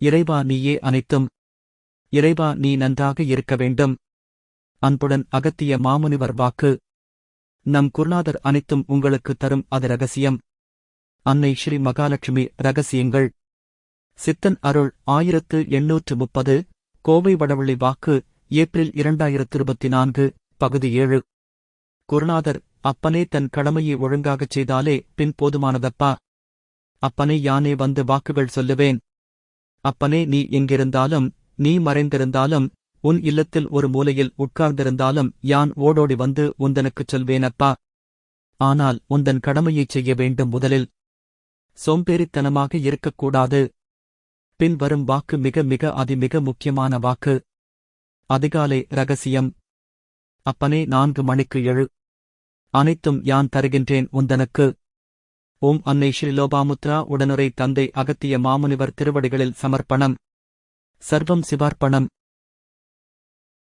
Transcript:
இறைவா நீயே அனைத்தும். இறைவா நீ நன்றாக இருக்க வேண்டும். அன்புடன் அகத்திய மாமுனிவர் வாக்கு. நம் குருநாதர் அனைத்தும் உங்களுக்கு தரும் அது ரகசியம். அன்னை ஸ்ரீ மகாலட்சுமி ரகசியங்கள். சித்தன் அருள் 1830. கோவை வடவள்ளி வாக்கு. ஏப்ரல் 2024. பகுதி 7. குருநாதர். அப்பனே தன் கடமையை ஒழுங்காகச் செய்தாலே பின் போதுமானதப்பா. அப்பனே யானே வந்து வாக்குகள் சொல்லுவேன். அப்பனே நீ எங்கிருந்தாலும், நீ மறைந்திருந்தாலும், உன் இல்லத்தில் ஒரு மூலையில் உட்கார்ந்திருந்தாலும் யான் ஓடோடி வந்து உந்தனுக்குச் சொல்வேனப்பா. ஆனால் உந்தன் கடமையைச் செய்ய வேண்டும். முதலில் சோம்பேறித்தனமாக இருக்கக்கூடாது. பின் வரும் வாக்கு மிக மிக அதிமிக முக்கியமான வாக்கு. அதிகாலை ரகசியம். அப்பனே 4 மணிக்கு எழு. அனைத்தும் யான் தருகின்றேன் உந்தனுக்கு. ஓம் அன்னை ஸ்ரீ லோபாமுத்ரா உடனுரை தந்தை அகத்திய மாமுனிவர் திருவடிகளில் சமர்ப்பணம். சர்வம் சிவார்ப்பணம்.